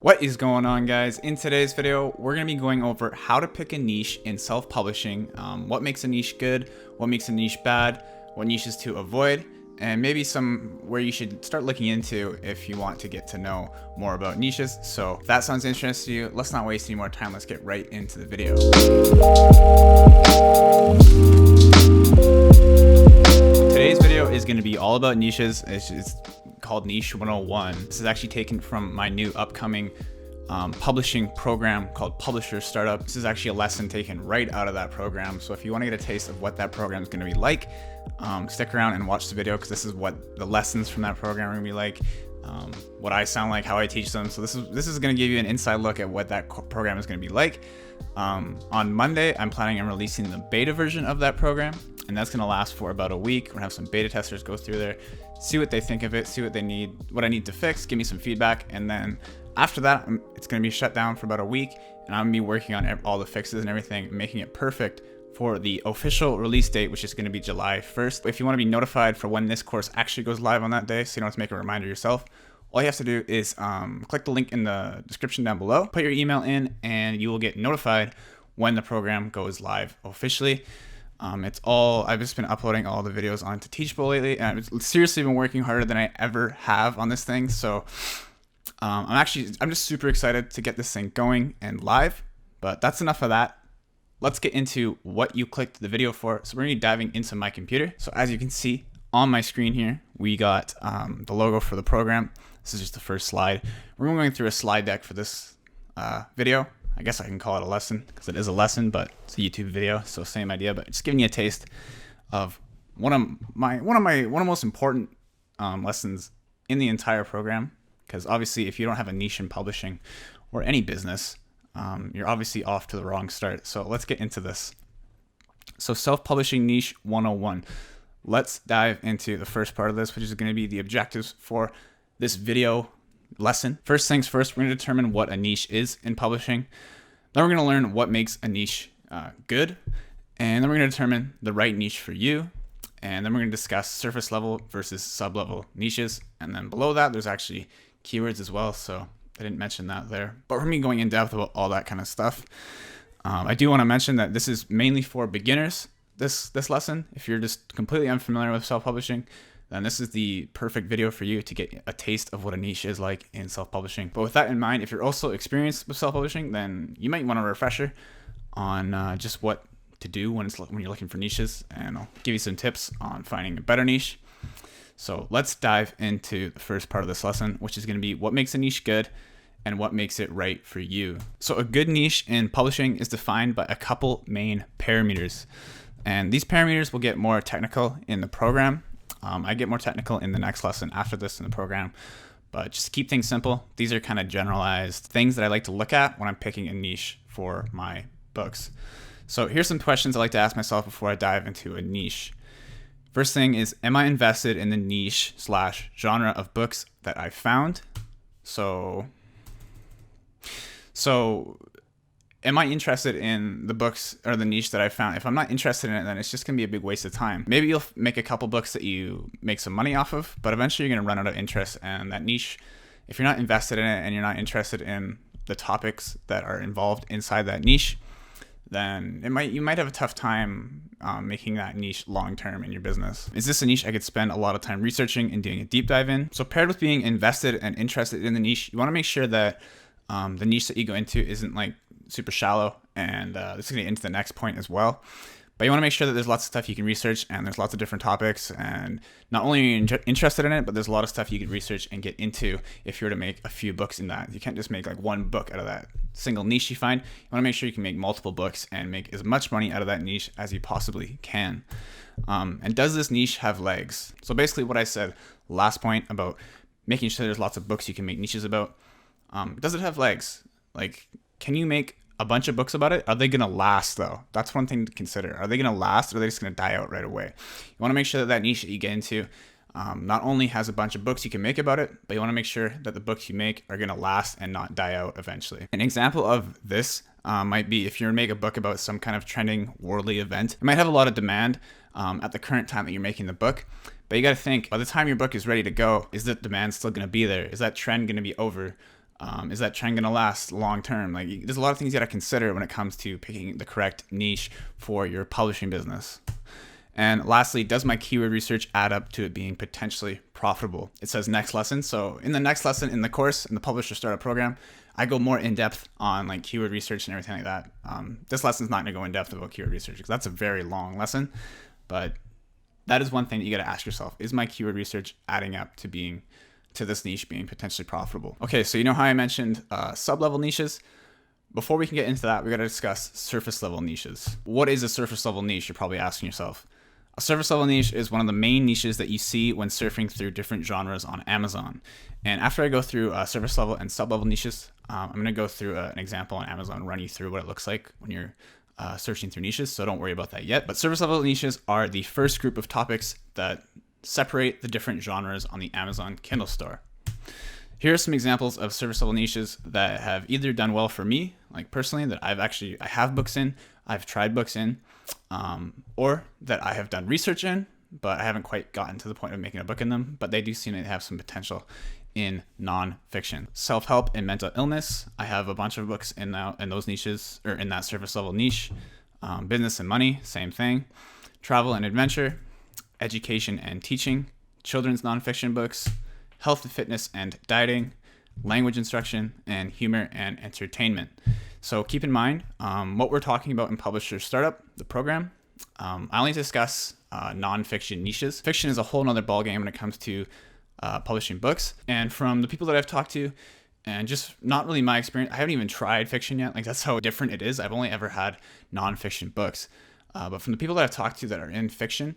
What is going on, guys? In today's video, we're going to be going over how to pick a niche in self-publishing, what makes a niche good, what makes a niche bad, what niches to avoid, and maybe some where you should start looking into if you want to get to know more about niches. So if that sounds interesting to you, let's not waste any more time. Let's get right into the video. Today's video is going to be all about niches. It's called Niche 101. This is actually taken from my new upcoming publishing program called Publisher Startup. This is actually a lesson taken right out of that program. So if you want to get a taste of what that program is going to be like, stick around and watch the video, because this is what the lessons from that program are going to be like, what I sound like, how I teach them. So this is going to give you an inside look at what that program is going to be like. On Monday, I'm planning on releasing the beta version of that program, and that's going to last for about a week. We're going to have some beta testers go through there, see what they think of it, see what they need, what I need to fix, give me some feedback, and then after that, it's going to be shut down for about a week, and I'm going to be working on all the fixes and everything, making it perfect for the official release date, which is going to be July 1st. If you want to be notified for when this course actually goes live on that day, so you don't have to make a reminder yourself, all you have to do is click the link in the description down below, put your email in, and you will get notified when the program goes live officially. I've just been uploading all the videos onto Teachable lately, and I've seriously been working harder than I ever have on this thing. So I'm just super excited to get this thing going and live, but that's enough of that. Let's get into what you clicked the video for. So we're gonna be diving into my computer. So as you can see on my screen here, we got the logo for the program. This is just the first slide. We're going through a slide deck for this video. I guess I can call it a lesson because it is a lesson, but it's a YouTube video, so same idea. But just giving you a taste of one of the most important lessons in the entire program. Because obviously, if you don't have a niche in publishing or any business, you're obviously off to the wrong start. So let's get into this. So self-publishing niche 101. Let's dive into the first part of this, which is going to be the objectives for this video lesson. First things first, we're going to determine what a niche is in publishing. Then we're going to learn what makes a niche good. And then we're going to determine the right niche for you. And then we're going to discuss surface level versus sub-level niches. And then below that, there's actually keywords as well. So I didn't mention that there. But for me going in depth about all that kind of stuff, I do want to mention that this is mainly for beginners, this lesson. If you're just completely unfamiliar with self-publishing, then this is the perfect video for you to get a taste of what a niche is like in self-publishing. But with that in mind, if you're also experienced with self-publishing, then you might want a refresher on just what to do when you're looking for niches, and I'll give you some tips on finding a better niche. So let's dive into the first part of this lesson, which is going to be what makes a niche good and what makes it right for you. So a good niche in publishing is defined by a couple main parameters, and these parameters will get more technical in the program. I get more technical in the next lesson after this in the program, but just to keep things simple, these are kind of generalized things that I like to look at when I'm picking a niche for my books. So here's some questions I like to ask myself before I dive into a niche. First thing is, am I invested in the niche / genre of books that I found? So am I interested in the books or the niche that I found? If I'm not interested in it, then it's just going to be a big waste of time. Maybe you'll make a couple books that you make some money off of, but eventually you're going to run out of interest. And that niche, if you're not invested in it and you're not interested in the topics that are involved inside that niche, then you might have a tough time making that niche long-term in your business. Is this a niche I could spend a lot of time researching and doing a deep dive in? So paired with being invested and interested in the niche, you want to make sure that the niche that you go into isn't like super shallow, and this is going to get into the next point as well. But you want to make sure that there's lots of stuff you can research, and there's lots of different topics, and not only are you interested in it, but there's a lot of stuff you can research and get into if you were to make a few books in that. You can't just make like one book out of that single niche you find. You want to make sure you can make multiple books and make as much money out of that niche as you possibly can. And does this niche have legs? So basically what I said last point about making sure there's lots of books you can make niches about, does it have legs? Like, can you make a bunch of books about it? Are they going to last though? That's one thing to consider. Are they going to last, or are they just going to die out right away? You want to make sure that niche that you get into not only has a bunch of books you can make about it, but you want to make sure that the books you make are going to last and not die out eventually. An example of this might be if you make a book about some kind of trending worldly event. It might have a lot of demand at the current time that you're making the book, but you got to think, by the time your book is ready to go, is that demand still going to be there? Is that trend going to be over? Is that trend going to last long term? Like, there's a lot of things you got to consider when it comes to picking the correct niche for your publishing business. And lastly, does my keyword research add up to it being potentially profitable? It says next lesson. So in the next lesson in the course, in the Publisher Startup Program, I go more in depth on like keyword research and everything like that. This lesson is not going to go in depth about keyword research because that's a very long lesson. But that is one thing that you got to ask yourself: is my keyword research adding up to this niche being potentially profitable? Okay, so you know how I mentioned sub-level niches? Before we can get into that, we got to discuss surface level niches. What is a surface level niche? You're probably asking yourself. A surface level niche is one of the main niches that you see when surfing through different genres on Amazon. And after I go through surface level and sub level niches, I'm going to go through an example on Amazon, run you through what it looks like when you're searching through niches. So don't worry about that yet. But surface level niches are the first group of topics that separate the different genres on the Amazon Kindle store. Here are some examples of surface level niches that have either done well for me, like personally, that I have books in, I've tried books in, or that I have done research in, but I haven't quite gotten to the point of making a book in them, but they do seem to have some potential in nonfiction. Self-help and mental illness, I have a bunch of books in those niches, or in that surface level niche. Business and money, same thing. Travel and adventure, education and teaching, children's nonfiction books, health and fitness and dieting, language instruction, and humor and entertainment. So keep in mind what we're talking about in Publisher Startup, the program. I only discuss nonfiction niches. Fiction is a whole nother ballgame when it comes to publishing books. And from the people that I've talked to, and just not really my experience, I haven't even tried fiction yet. Like, that's how different it is. I've only ever had nonfiction books. But from the people that I've talked to that are in fiction,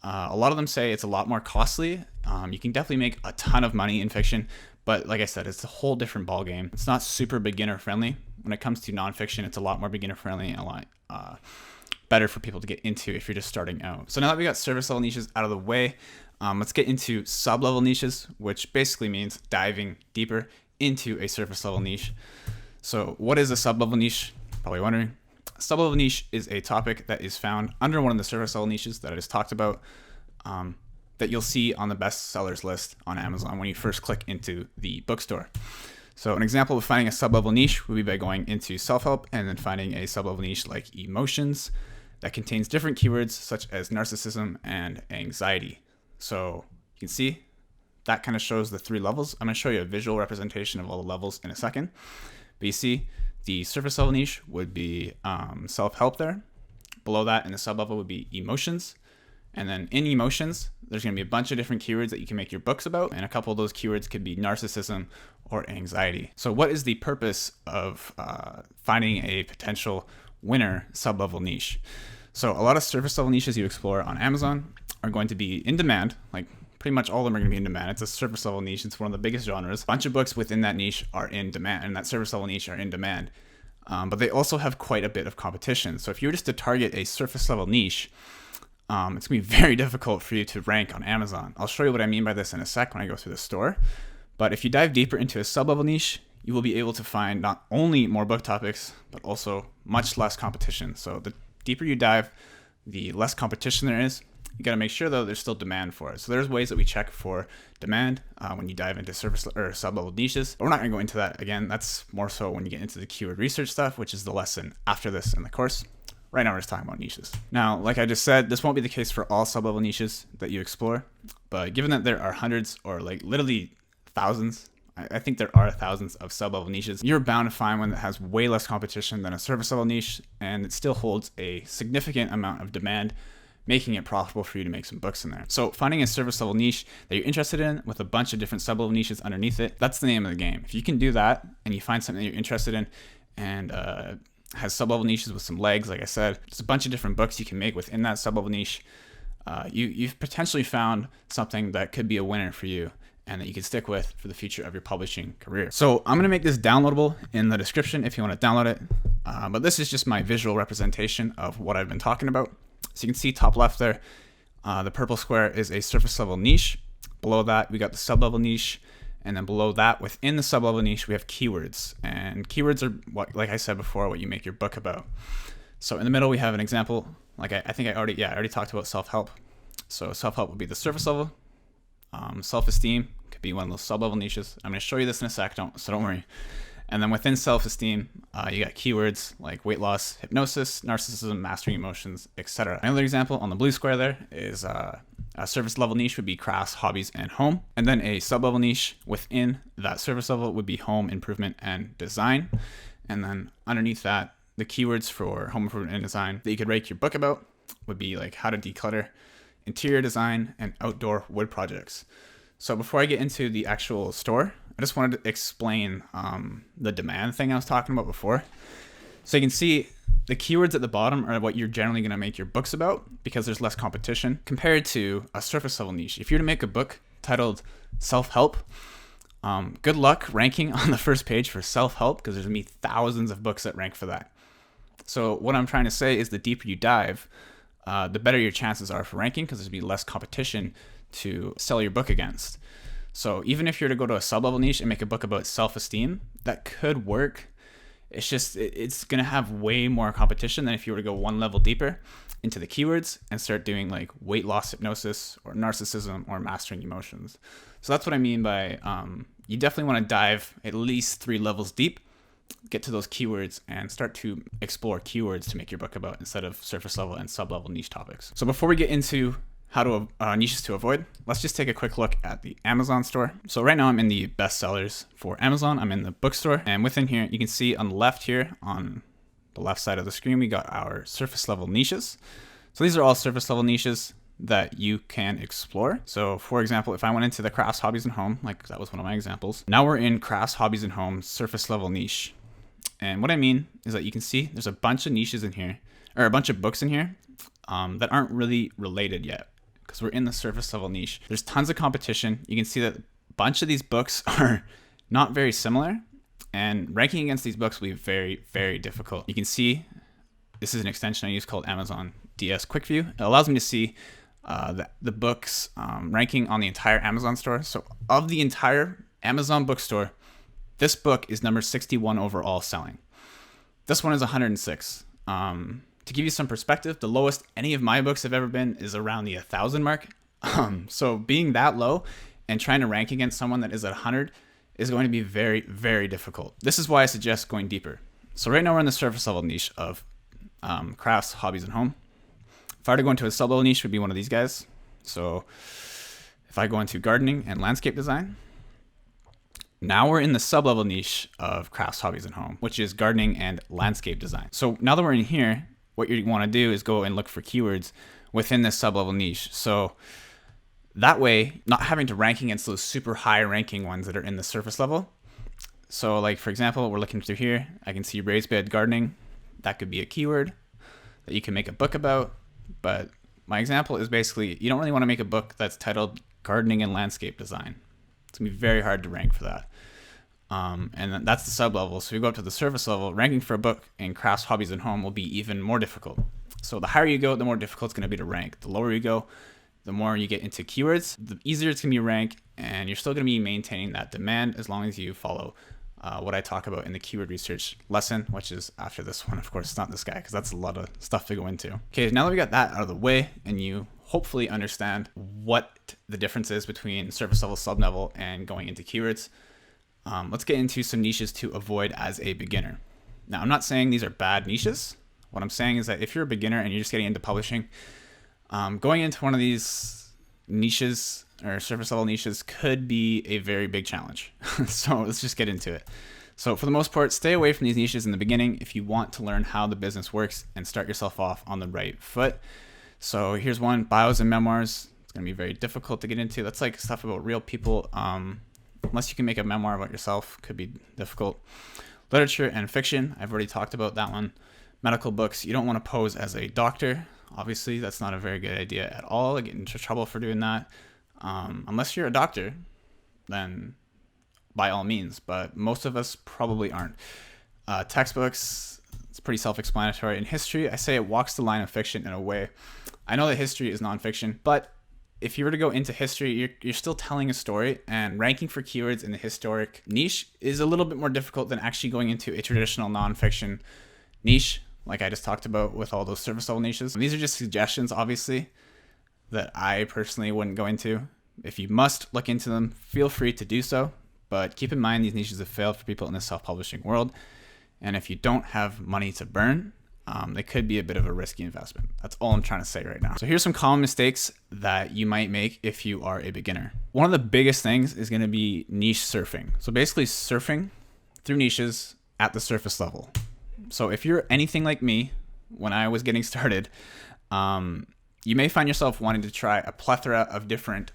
a lot of them say it's a lot more costly. You can definitely make a ton of money in fiction, but like I said, it's a whole different ballgame. It's not super beginner friendly. When it comes to nonfiction, it's a lot more beginner friendly and a lot better for people to get into if you're just starting out. So now that we got surface level niches out of the way, let's get into sub-level niches, which basically means diving deeper into a surface level niche. So what is a sub-level niche? Probably wondering. A sub-level niche is a topic that is found under one of the surface level niches that I just talked about, that you'll see on the best sellers list on Amazon when you first click into the bookstore. So an example of finding a sub-level niche would be by going into self-help and then finding a sub-level niche like emotions that contains different keywords such as narcissism and anxiety. So you can see that kind of shows the 3 levels. I'm going to show you a visual representation of all the levels in a second. But you see the surface level niche would be self-help there. Below that in the sub-level would be emotions. And then in emotions, there's going to be a bunch of different keywords that you can make your books about. And a couple of those keywords could be narcissism or anxiety. So what is the purpose of finding a potential winner sub-level niche? So a lot of surface level niches you explore on Amazon are going to be in demand. Like, pretty much all of them are going to be in demand. It's a surface level niche. It's one of the biggest genres. A bunch of books within that niche are in demand, and that surface level niche are in demand. But they also have quite a bit of competition. So if you were just to target a surface level niche, it's going to be very difficult for you to rank on Amazon. I'll show you what I mean by this in a sec when I go through the store. But if you dive deeper into a sub-level niche, you will be able to find not only more book topics, but also much less competition. So the deeper you dive, the less competition there is. You got to make sure, though, there's still demand for it. So there's ways that we check for demand when you dive into surface or sub-level niches. But we're not going to go into that. Again, that's more so when you get into the keyword research stuff, which is the lesson after this in the course. Right now we're just talking about niches. Now, like I just said, this won't be the case for all sub-level niches that you explore. But given that there are hundreds or like literally thousands, I think there are thousands of sub-level niches, you're bound to find one that has way less competition than a surface level niche, and it still holds a significant amount of demand, making it profitable for you to make some books in there. So finding a surface level niche that you're interested in with a bunch of different sub-level niches underneath it, that's the name of the game. If you can do that and you find something that you're interested in and has sub-level niches with some legs, like I said, there's a bunch of different books you can make within that sub-level niche. You've potentially found something that could be a winner for you and that you can stick with for the future of your publishing career. So I'm gonna make this downloadable in the description if you wanna download it. But this is just my visual representation of what I've been talking about. So you can see top left there, the purple square is a surface level niche. Below that, we got the sub-level niche. And then below that, within the sub-level niche, we have keywords. And keywords are, what, like I said before, what you make your book about. So in the middle, we have an example. Like I already talked about self-help. So self-help would be the surface level. Self-esteem could be one of those sub-level niches. I'm going to show you this in a sec, so don't worry. And then within self-esteem, you got keywords like weight loss, hypnosis, narcissism, mastering emotions, etc. Another example on the blue square there is a surface level niche would be crafts, hobbies, and home. And then a sub-level niche within that surface level would be home improvement and design. And then underneath that, the keywords for home improvement and design that you could rank your book about would be like how to declutter, interior design, and outdoor wood projects. So before I get into the actual store, I just wanted to explain the demand thing I was talking about before. So you can see the keywords at the bottom are what you're generally going to make your books about because there's less competition compared to a surface level niche. If you're to make a book titled self-help, good luck ranking on the first page for self-help because there's going to be thousands of books that rank for that. So what I'm trying to say is the deeper you dive, the better your chances are for ranking because there's going to be less competition to sell your book against. So even if you're to go to a sub-level niche and make a book about self-esteem, that could work. It's just, it's going to have way more competition than if you were to go one level deeper into the keywords and start doing like weight loss hypnosis or narcissism or mastering emotions. So that's what I mean by you definitely want to dive at least 3 levels deep, get to those keywords and start to explore keywords to make your book about instead of surface level and sub-level niche topics. So before we get into how to niches to avoid, let's just take a quick look at the Amazon store. So right now I'm in the bestsellers for Amazon. I'm in the bookstore, and within here you can see on the left here on the left side of the screen we got our surface level niches. So these are all surface level niches that you can explore. So for example, if I went into the crafts, hobbies, and home, like that was one of my examples. Now we're in crafts, hobbies, and home surface level niche. And what I mean is that you can see there's a bunch of niches in here, or a bunch of books in here that aren't really related yet because we're in the surface level niche. There's tons of competition. You can see that a bunch of these books are not very similar, and ranking against these books will be very, very difficult. You can see this is an extension I use called Amazon DS Quick View. It allows me to see the books ranking on the entire Amazon store. So of the entire Amazon bookstore, this book is number 61 overall selling. This one is 106. To give you some perspective, the lowest any of my books have ever been is around the 1,000 mark. So being that low and trying to rank against someone that is at 100 is going to be very, very difficult. This is why I suggest going deeper. So right now we're in the surface level niche of crafts, hobbies, and home. If I were to go into a sub-level niche, it would be one of these guys. So if I go into gardening and landscape design, now we're in the sub-level niche of crafts, hobbies, and home, which is gardening and landscape design. So now that we're in here, what you want to do is go and look for keywords within this sub-level niche. So that way, not having to rank against those super high ranking ones that are in the surface level. So like, for example, we're looking through here, I can see raised bed gardening. That could be a keyword that you can make a book about. But my example is basically, you don't really want to make a book that's titled gardening and landscape design. It's gonna be very hard to rank for that. And that's the sub level. So we go up to the surface level, ranking for a book in crafts, hobbies, and home will be even more difficult. So the higher you go, the more difficult it's gonna be to rank. The lower you go, the more you get into keywords, the easier it's gonna be to rank, and you're still gonna be maintaining that demand as long as you follow what I talk about in the keyword research lesson, which is after this one. Of course, it's not this guy because that's a lot of stuff to go into. Okay, now that we got that out of the way and you hopefully understand what the difference is between surface level, sub level, and going into keywords, let's get into some niches to avoid as a beginner. Now, I'm not saying these are bad niches. What I'm saying is that if you're a beginner and you're just getting into publishing, going into one of these niches or surface level niches could be a very big challenge. So let's just get into it. So for the most part, stay away from these niches in the beginning if you want to learn how the business works and start yourself off on the right foot. So here's one, bios and memoirs. It's gonna be very difficult to get into. That's like stuff about real people. Unless you can make a memoir about yourself, could be difficult. Literature and fiction, I've already talked about that one. Medical books, you don't want to pose as a doctor. Obviously, that's not a very good idea at all. I get into trouble for doing that. Unless you're a doctor, then by all means, but most of us probably aren't. Textbooks, it's pretty self-explanatory. In history, I say it walks the line of fiction in a way. I know that history is nonfiction, but if you were to go into history, you're still telling a story, and ranking for keywords in the historic niche is a little bit more difficult than actually going into a traditional nonfiction niche, like I just talked about with all those surface level niches. And these are just suggestions, obviously, that I personally wouldn't go into, If you must look into them, feel free to do so. But keep in mind, these niches have failed for people in the self-publishing world. And if you don't have money to burn, they could be a bit of a risky investment. That's all I'm trying to say right now. So here's some common mistakes that you might make if you are a beginner. One of the biggest things is going to be niche surfing. So basically surfing through niches at the surface level. So if you're anything like me, when I was getting started, you may find yourself wanting to try a plethora of different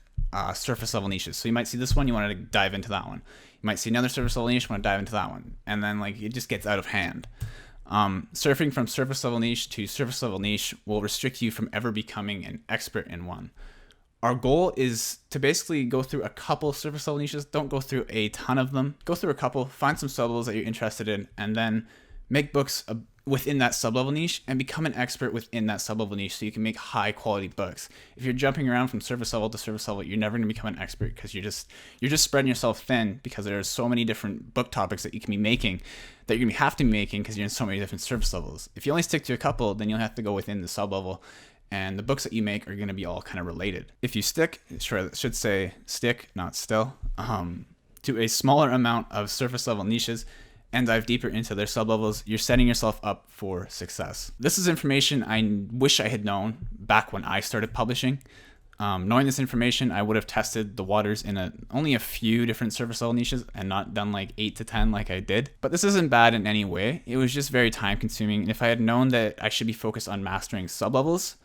surface level niches. So you might see this one, you want to dive into that one. You might see another surface level niche, want to dive into that one. And then like it just gets out of hand. Surfing from surface level niche to surface level niche will restrict you from ever becoming an expert in one. Our goal is to basically go through a couple surface level niches. Don't go through a ton of them. Go through a couple, find some sub-levels that you're interested in, and then make books within that sub-level niche and become an expert within that sub-level niche so you can make high quality books. If you're jumping around from surface level to surface level, you're never going to become an expert because you're just spreading yourself thin, because there's so many different book topics that you can be making that you're going to have to be making because you're in so many different surface levels. If you only stick to a couple, then you'll have to go within the sub-level, and the books that you make are going to be all kind of related. If you stick, it should say stick, not still, to a smaller amount of surface level niches and dive deeper into their sub-levels, you're setting yourself up for success. This is information I wish I had known back when I started publishing. Knowing this information, I would have tested the waters in only a few different surface level niches and not done like 8 to 10 like I did. But this isn't bad in any way. It was just very time consuming. And if I had known that I should be focused on mastering sub-levels,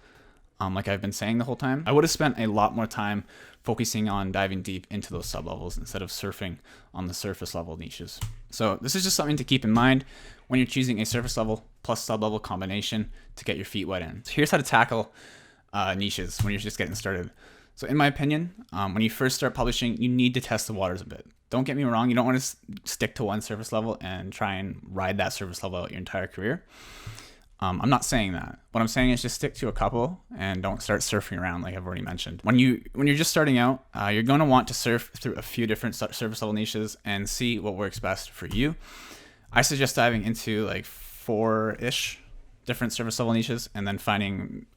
like I've been saying the whole time, I would have spent a lot more time focusing on diving deep into those sub-levels instead of surfing on the surface level niches. So this is just something to keep in mind when you're choosing a surface level plus sub-level combination to get your feet wet in. So here's how to tackle niches when you're just getting started. So in my opinion, when you first start publishing, you need to test the waters a bit. Don't get me wrong, you don't want to stick to one surface level and try and ride that surface level out your entire career. I'm not saying that. What I'm saying is just stick to a couple and don't start surfing around like I've already mentioned. When you're just starting out, you're going to want to surf through a few different surface level niches and see what works best for you. I suggest diving into like 4-ish different surface level niches and then finding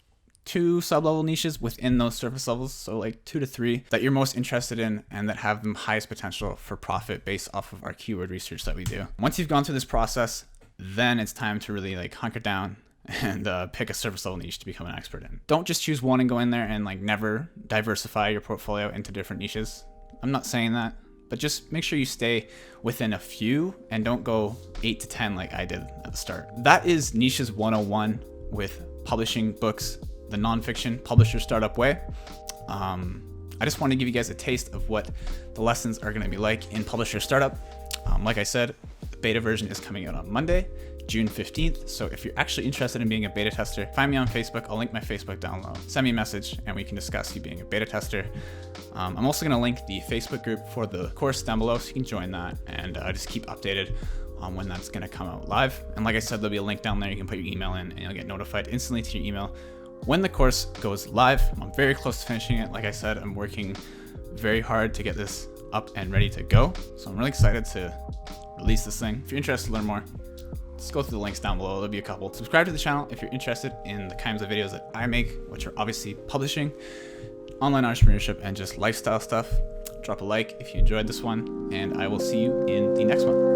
2 sub-level niches within those surface levels, so like 2 to 3 that you're most interested in and that have the highest potential for profit based off of our keyword research that we do. Once you've gone through this process, then it's time to really like hunker down and pick a surface level niche to become an expert in. Don't just choose one and go in there and like never diversify your portfolio into different niches. I'm not saying that, but just make sure you stay within a few and don't go 8 to 10 like I did at the start. That is Niches 101 with publishing books the nonfiction publisher startup way. I just want to give you guys a taste of what the lessons are going to be like in publisher startup. Like I said, the beta version is coming out on Monday, June 15th. So if you're actually interested in being a beta tester, find me on Facebook. I'll link my Facebook down below. Send me a message and we can discuss you being a beta tester. I'm also going to link the Facebook group for the course down below so you can join that and just keep updated on when that's going to come out live. And like I said, there'll be a link down there. You can put your email in and you'll get notified instantly to your email when the course goes live. I'm very close to finishing it. Like I said, I'm working very hard to get this up and ready to go. So I'm really excited to release this thing. If you're interested to learn more, just go through the links down below. There'll be a couple. Subscribe to the channel if you're interested in the kinds of videos that I make, which are obviously publishing, online entrepreneurship, and just lifestyle stuff. Drop a like if you enjoyed this one, and I will see you in the next one.